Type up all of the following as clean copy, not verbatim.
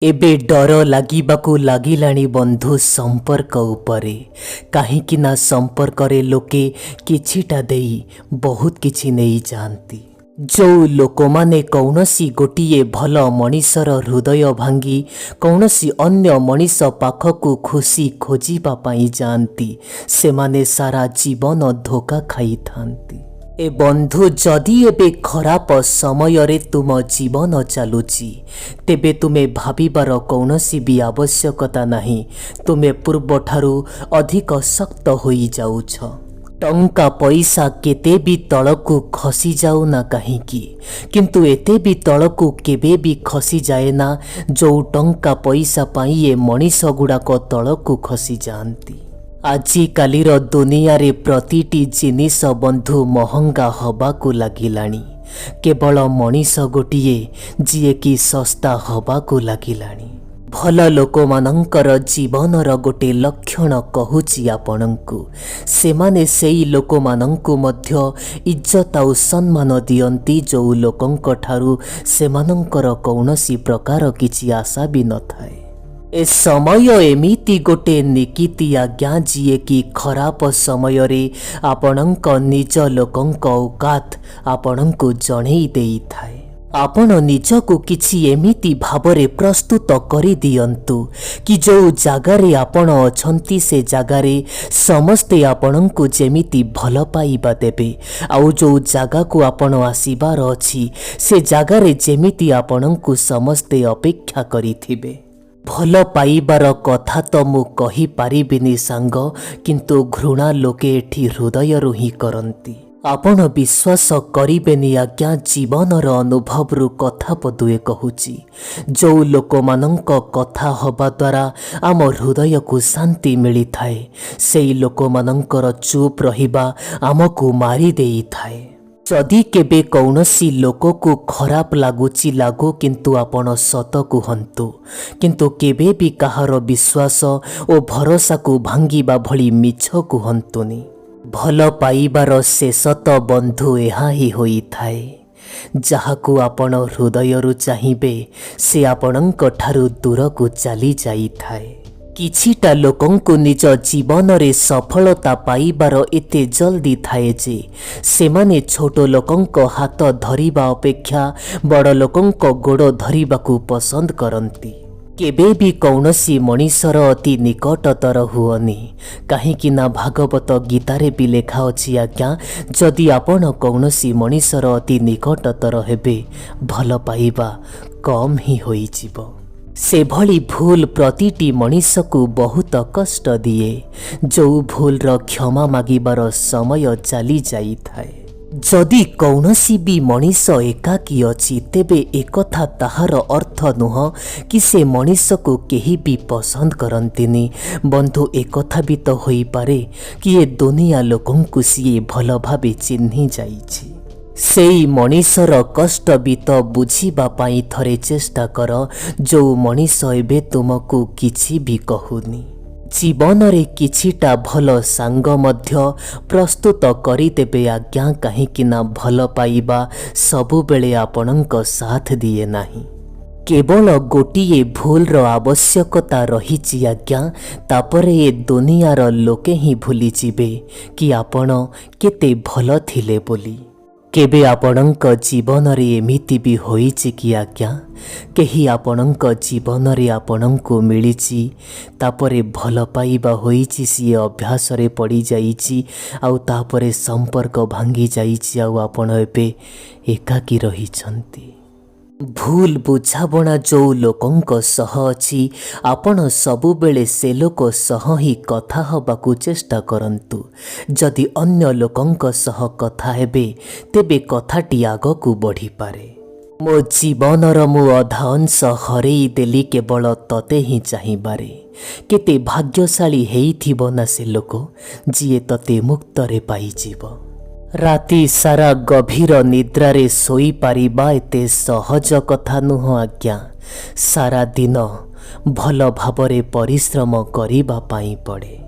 एबे डर लागिबाकू लागिलाणी बंधु संपर्क उपरे काहींकि ना संपर्क रे लोके किछिटा देई बहुत किछि नेई जाती। जो लोक माने कौनसी गोटिए भल मनीषर हृदय भांगी कौनसी अन्य मनीष पाखकू खुशी खोजिबा पाई जाती से माने सारा जीवन धोखा खाई थांती। ए बंधु जदि एबे खराब समय रे तुम जीवन चलुची तेबे तुमे भाबिबार कौनसी भी आवश्यकता नहीं। तुमे पूर्व ठारू अधिक शक्त होई जाउछ। टंका पैसा केते भी तलकू खसी जाऊ ना कहीं किंतु एते भी तलकू केबे भी खसी जाए ना जो टंका पैसा पाई ए मनीष गुड़ाक तलकू खसी जाती। आजी कालीर दुनिया रे प्रतिटी जिनिस बंधु महंगा हबाकू लागिलाणी। केवल मनीष गोटिए जिए कि सस्ता हबाकू लागिलाणी। भल लोक मानंकर जीवनर गोटे लक्षण कहूची आपणंकु सेमाने सेई लोक मानंकु मध्य इज्जत आउ सम्मान दियंती जो लोकंक ठारू सेमानंकर कौनसी प्रकार किछि आशा भी न थाए। ए समय एमिति गोटे निकिति आज्ञा जिए कि खराब समय रे आपणंक निज लोकंक औकात आपणंकु जणेई देई थाए। आपण निजकु किछि एमिति भावरे प्रस्तुत करि दियंतु कि जो जागारे आपण अछंती से जागारे समस्ते आपणंकु जेमिति भल पाइबा देबे आउ जो जागाकु आपण आसीबार अछि से जागारे जेमिति आपणंकु समस्ते अपेक्षा करिथिबे। भल पाइबार कथा तो मु कहि पारिबिनी सांग किंतु घृणा लोके एठी हृदयरु ही करंती। आपण विश्वास करिबेनी आज्ञा जीवनर अनुभवरु कथा पदुए कहूची। जो लोक मानंक कथा हबा द्वारा आम हृदय को शांति मिली थाए सेई लोक मानंकर चुप रहिबा आमको मारी देई थाए। जदि केबे कौनसी लोक को खराब लगुची लागो किंतु आपण सत कुहंतु किंतु केबे भी कहार विश्वास ओ भरोसा को भांगिबा भली मिछ कुहंतुनी। भल पाइबार शेष तो बंधु एहा ही होई थाए। जहाकू आपण हृदयरु चाहिबे से आपणंक ठारू दूर को चली जाई थाए। किछिटा लोकंकु निज जीवन रे सफलता पाइबार एते जल्दी थाए जे सेमाने छोट लोकंक हाथ धरिबा अपेक्षा बड़ लोकंक गोड़ धरिबाकू पसंद करंती। केबे भी कौनसी मनीषर अति निकटतर हुअनी काहींकि ना भागवत गीतारे भी लेखा अछि आज्ञा जदि आपण कौनसी मनीषर अति निकटतर हेबे भल पाइबा कम ही होई जिवो। से भली भूल प्रतिटी मनीष को बहुत कष्ट दिए जो भूल रो क्षमा मागिबार समय चली जाई थाए। जदि कौनसी भी मनीष एकाकी अछि तेबे एकथा ताहार अर्थ नुह कि से मनीष को केही भी पसंद करंतिनी। बंधु एकथा भी तो होई पारे कि ये दुनिया लोकंकु सिए भल भाबे चिन्हि जाइछि। सेई मनीषर कष्ट भी तो बुझीबा पाई थरे चेष्टा कर जो मनीष एबे तुमको किछि भी कहूनी। जीवन रे किछिटा भल सांग मध्य प्रस्तुत करिदेबे आज्ञा काहींकि ना भल पाइबा सबु बेले आपणंक साथ दिए नाही। केवल गोटिए भूल रो आवश्यकता रहिछि आज्ञा तापरे ए दुनियार लोके ही भूली जिबे कि आपण केते भल थिले बोली। केबे आपणंक जीवन रे एमिति भी होईछि कि आज्ञा केही आपणंक जीवन रे आपणंको मिलिछि तापरे भल पाइबा होईछि सिए अभ्यास रे पड़ी जाइछि आउ तापरे संपर्क भांगी जाइछि आउ आपण एबे एकाकी रहिछंती। भूल बुझाबणा जो लोकंक सह अछि आपण सबु बेले से लोक सह ही कथा हबाकू चेष्टा करंतु। जदि अन्य लोकंक सह कथा हेबे तेबे कथाटी आगकू बढ़ी पारे। मो जीवनर मु अधा अंश हरेई देली केवल तते ही चाहिबारे। केते भाग्यशाली हेइथिबो ना से लोक जिए तते मुक्तरे पाइजिबो। राति सारा गभीर निद्रारे सोई पारिबा एते सहज कथा नुह आज्ञा। सारा दिन भल भावरे परिश्रम करिबा पाई पड़े।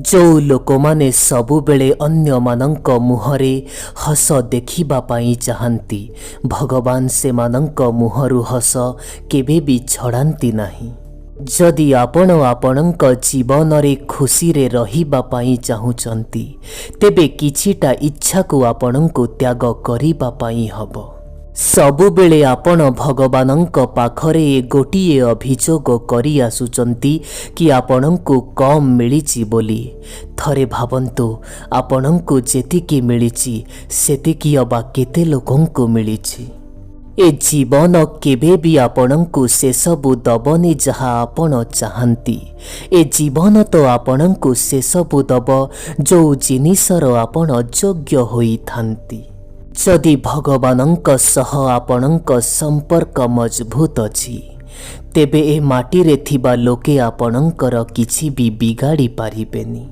ଯେଉଁ ଲୋକମାନେ ସବୁବେଳେ ଅନ୍ୟମାନଙ୍କ ମୁହଁରେ ହସ ଦେଖିବା ପାଇଁ ଚାହାନ୍ତି, ଭଗବାନ ସେମାନଙ୍କ ମୁହଁରୁ ହସ କେବେ ବି ଛଡ଼ାନ୍ତି ନାହିଁ। ଯଦି ଆପଣ ଆପଣଙ୍କ ଜୀବନରେ ଖୁସିରେ ରହିବା ପାଇଁ ଚାହୁଁଛନ୍ତି, ତେବେ କିଛିଟା ଇଚ୍ଛାକୁ ଆପଣଙ୍କୁ ତ୍ୟାଗ କରିବା ପାଇଁ ହେବ। ସବୁବେଳେ ଆପଣ ଭଗବାନଙ୍କ ପାଖରେ ଗୋଟିଏ ଅଭିଯୋଗ କରି ଆସୁଛନ୍ତି କି ଆପଣଙ୍କୁ କମ୍ ମିଳିଛି ବୋଲି। ଥରେ ଭାବନ୍ତୁ, ଆପଣଙ୍କୁ ଯେତିକି ମିଳିଛି ସେତିକି ଅବା କେତେ ଲୋକଙ୍କୁ ମିଳିଛି। ଏ ଜୀବନ କେବେ ବି ଆପଣଙ୍କୁ ସେସବୁ ଦବନି ଯାହା ଆପଣ ଚାହାନ୍ତି। ଏ ଜୀବନ ତ ଆପଣଙ୍କୁ ସେସବୁ ଦବ ଯେଉଁ ଜିନିଷର ଆପଣ ଯୋଗ୍ୟ ହୋଇଥାନ୍ତି। ଯଦି ଭଗବାନଙ୍କ ସହ ଆପଣଙ୍କ ସମ୍ପର୍କ ମଜବୁତ ଅଛି, ତେବେ ଏ ମାଟିରେ ଥିବା ଲୋକେ ଆପଣଙ୍କର କିଛି ବି ବିଗାଡ଼ି ପାରିବେନି।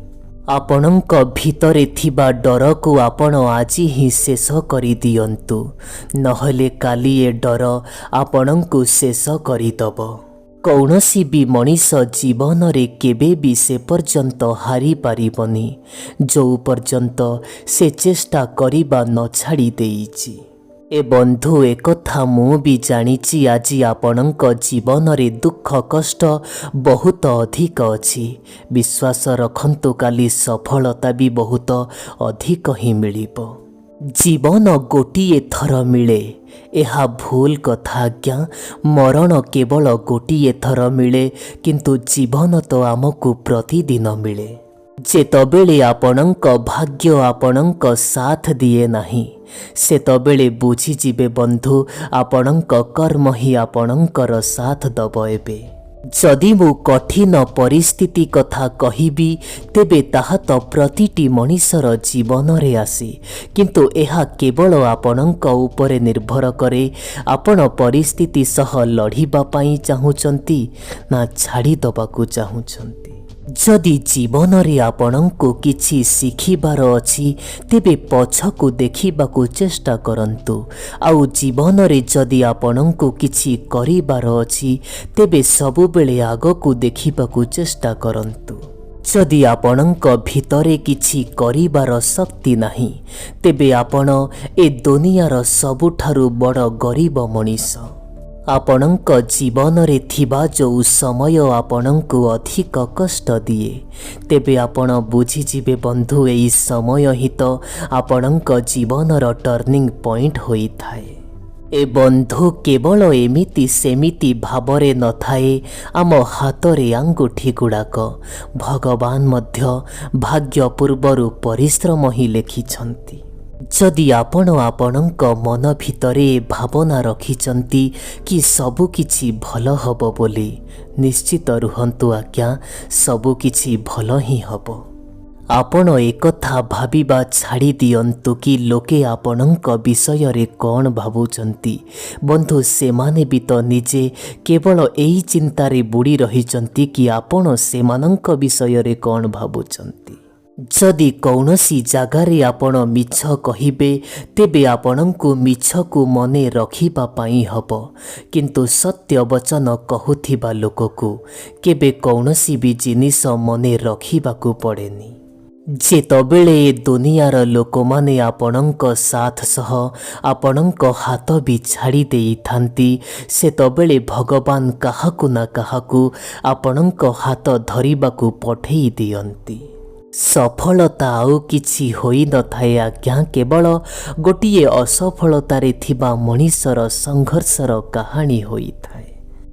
ଆପଣଙ୍କ ଭିତରେ ଥିବା ଡରକୁ ଆପଣ ଆଜି ହିଁ ଶେଷ କରିଦିଅନ୍ତୁ, ନହେଲେ କାଲି ଏ ଡର ଆପଣଙ୍କୁ ଶେଷ କରିଦେବ। କୌଣସି ବି ମଣିଷ ଜୀବନରେ କେବେ ବି ସେ ପର୍ଯ୍ୟନ୍ତ ହାରିପାରିବନି ଯେଉଁ ପର୍ଯ୍ୟନ୍ତ ସେ ଚେଷ୍ଟା କରିବା ନ ଛାଡ଼ି ଦେଇଛି। ଏ ବନ୍ଧୁ, ଏକଥା ମୁଁ ବି ଜାଣିଛି, ଆଜି ଆପଣଙ୍କ ଜୀବନରେ ଦୁଃଖ କଷ୍ଟ ବହୁତ ଅଧିକ ଅଛି। ବିଶ୍ୱାସ ରଖନ୍ତୁ, କାଲି ସଫଳତା ବି ବହୁତ ଅଧିକ ହିଁ ମିଳିବ। ଜୀବନ ଗୋଟିଏ ଥର ମିଳେ, ଏହା ଭୁଲ କଥା ଆଜ୍ଞା। ମରଣ କେବଳ ଗୋଟିଏ ଥର ମିଳେ, କିନ୍ତୁ ଜୀବନ ତ ଆମକୁ ପ୍ରତିଦିନ ମିଳେ। ଯେତେବେଳେ ଆପଣଙ୍କ ଭାଗ୍ୟ ଆପଣଙ୍କ ସାଥ ଦିଏ ନାହିଁ, ସେତେବେଳେ ବୁଝିଯିବେ ବନ୍ଧୁ, ଆପଣଙ୍କ କର୍ମ ହିଁ ଆପଣଙ୍କର ସାଥ ଦେବ। ଏବେ ଯଦି ମୁଁ କଠିନ ପରିସ୍ଥିତି କଥା କହିବି, ତେବେ ତାହା ତ ପ୍ରତିଟି ମଣିଷର ଜୀବନରେ ଆସେ, କିନ୍ତୁ ଏହା କେବଳ ଆପଣଙ୍କ ଉପରେ ନିର୍ଭର କରେ। ଆପଣ ପରିସ୍ଥିତି ସହ ଲଢ଼ିବା ପାଇଁ ଚାହୁଁଛନ୍ତି ନା ଛାଡ଼ିଦେବାକୁ ଚାହୁଁଛନ୍ତି। ଯଦି ଜୀବନରେ ଆପଣଙ୍କୁ କିଛି ଶିଖିବାର ଅଛି, ତେବେ ପଛକୁ ଦେଖିବାକୁ ଚେଷ୍ଟା କରନ୍ତୁ। ଆଉ ଜୀବନରେ ଯଦି ଆପଣଙ୍କୁ କିଛି କରିବାର ଅଛି, ତେବେ ସବୁବେଳେ ଆଗକୁ ଦେଖିବାକୁ ଚେଷ୍ଟା କରନ୍ତୁ। ଯଦି ଆପଣଙ୍କ ଭିତରେ କିଛି କରିବାର ଶକ୍ତି ନାହିଁ, ତେବେ ଆପଣ ଏ ଦୁନିଆର ସବୁଠାରୁ ବଡ଼ ଗରିବ ମଣିଷ। ଆପଣଙ୍କ ଜୀବନରେ ଥିବା ଯେଉଁ ସମୟ ଆପଣଙ୍କୁ ଅଧିକ କଷ୍ଟ ଦିଏ, ତେବେ ଆପଣ ବୁଝିଯିବେ ବନ୍ଧୁ, ଏହି ସମୟ ହିଁ ତ ଆପଣଙ୍କ ଜୀବନର ଟର୍ଣ୍ଣିଂ ପଏଣ୍ଟ ହୋଇଥାଏ। ଏ ବନ୍ଧୁ କେବଳ ଏମିତି ସେମିତି ଭାବରେ ନଥାଏ ଆମ ହାତରେ ଆଙ୍ଗୁଠି ଗୁଡ଼ାକ। ଭଗବାନ ମଧ୍ୟ ଭାଗ୍ୟ ପୂର୍ବରୁ ପରିଶ୍ରମ ହିଁ ଲେଖିଛନ୍ତି। ଯଦି ଆପଣ ଆପଣଙ୍କ ମନ ଭିତରେ ଭାବନା ରଖିଛନ୍ତି କି ସବୁକିଛି ଭଲ ହେବ ବୋଲି, ନିଶ୍ଚିତ ରୁହନ୍ତୁ ଆଜ୍ଞା, ସବୁକିଛି ଭଲ ହିଁ ହେବ। ଆପଣ ଏକଥା ଭାବିବା ଛାଡ଼ି ଦିଅନ୍ତୁ କି ଲୋକେ ଆପଣଙ୍କ ବିଷୟରେ କ'ଣ ଭାବୁଛନ୍ତି। ବନ୍ଧୁ, ସେମାନେ ବି ତ ନିଜେ କେବଳ ଏହି ଚିନ୍ତାରେ ବୁଡ଼ି ରହିଛନ୍ତି କି ଆପଣ ସେମାନଙ୍କ ବିଷୟରେ କ'ଣ ଭାବୁଛନ୍ତି। ଯଦି କୌଣସି ଜାଗାରେ ଆପଣ ମିଛ କହିବେ, ତେବେ ଆପଣଙ୍କୁ ମିଛକୁ ମନେ ରଖିବା ପାଇଁ ହେବ, କିନ୍ତୁ ସତ୍ୟ ବଚନ କହୁଥିବା ଲୋକକୁ କେବେ କୌଣସି ବି ଜିନିଷ ମନେ ରଖିବାକୁ ପଡ଼େନି। ଯେତେବେଳେ ଏ ଦୁନିଆର ଲୋକମାନେ ଆପଣଙ୍କ ସାଥ ସହ ଆପଣଙ୍କ ହାତ ବି ଛାଡ଼ି ଦେଇଥାନ୍ତି, ସେତେବେଳେ ଭଗବାନ କାହାକୁ ନା କାହାକୁ ଆପଣଙ୍କ ହାତ ଧରିବାକୁ ପଠେଇ ଦିଅନ୍ତି। ସଫଳତା ଆଉ କିଛି ହୋଇନଥାଏ ଆଜ୍ଞା, କେବଳ ଗୋଟିଏ ଅସଫଳତାରେ ଥିବା ମଣିଷର ସଂଘର୍ଷର କାହାଣୀ ହୋଇଥାଏ।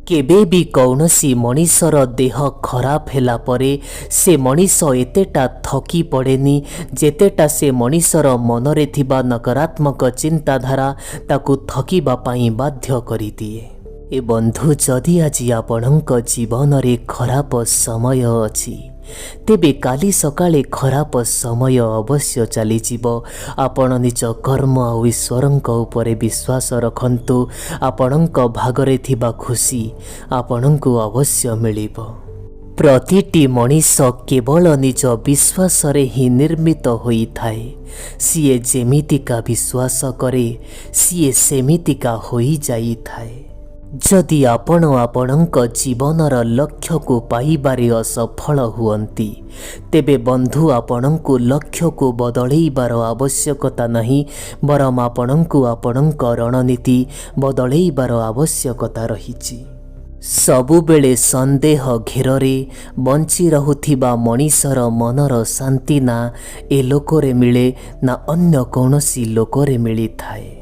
କେବେ ବି କୌଣସି ମଣିଷର ଦେହ ଖରାପ ହେଲା ପରେ ସେ ମଣିଷ ଏତେଟା ଥକି ପଡ଼େନି ଯେତେଟା ସେ ମଣିଷର ମନରେ ଥିବା ନକାରାତ୍ମକ ଚିନ୍ତାଧାରା ତାକୁ ଥକିବା ପାଇଁ ବାଧ୍ୟ କରିଦିଏ। ଏ ବନ୍ଧୁ, ଯଦି ଆଜି ଆପଣଙ୍କ ଜୀବନରେ ଖରାପ ସମୟ ଅଛି, ତେବେ କାଲି ସକାଳେ ଖରାପ ସମୟ ଅବଶ୍ୟ ଚାଲିଯିବ। ଆପଣ ନିଜ କର୍ମ ଆଉ ଈଶ୍ୱରଙ୍କ ଉପରେ ବିଶ୍ୱାସ ରଖନ୍ତୁ। ଆପଣଙ୍କ ଭାଗରେ ଥିବା ଖୁସି ଆପଣଙ୍କୁ ଅବଶ୍ୟ ମିଳିବ। ପ୍ରତିଟି ମଣିଷ କେବଳ ନିଜ ବିଶ୍ୱାସରେ ହିଁ ନିର୍ମିତ ହୋଇଥାଏ। ସିଏ ଯେମିତିକା ବିଶ୍ୱାସ କରେ, ସିଏ ସେମିତିକା ହୋଇଯାଇଥାଏ। जदि आपण आपणଙ୍କ जीवनर लक्ष्य को पाइबारे असफल हुअन्ति तेबे बंधु आपणଙ୍କୁ लक्ष्य को बदलैबार आवश्यकता नहीं बरम आपणଙ୍କୁ आपणଙ୍କ रणनीति बदलैबार आवश्यकता रहिछि। सबुबेले संदेह घेରରେ बंची रहुथिबा मनीषर मनर शांति ना ए लोकरे मिले ना अन्य कौनसी लोकरे मिली थाए।